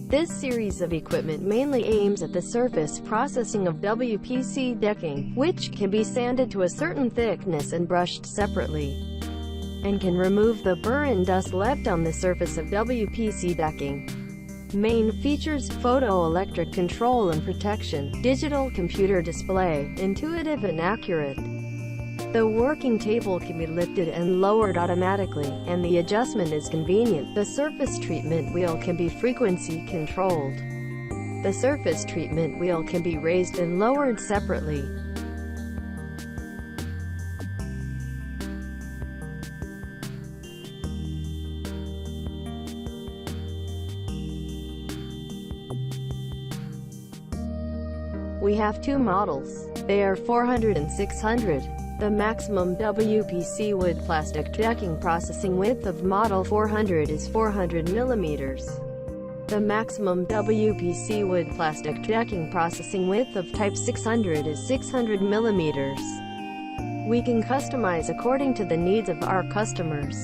This series of equipment mainly aims at the surface processing of WPC decking, which can be sanded to a certain thickness and brushed separately, and can remove the burr and dust left on the surface of WPC decking. Main features: photoelectric control and protection, digital computer display, intuitive and accurate. The working table can be lifted and lowered automatically, and the adjustment is convenient. The surface treatment wheel can be frequency controlled. The surface treatment wheel can be raised and lowered separately. We have two models. They are 400 and 600. The maximum WPC wood plastic decking processing width of model 400 is 400 mm. The maximum WPC wood plastic decking processing width of type 600 is 600 mm. We can customize according to the needs of our customers.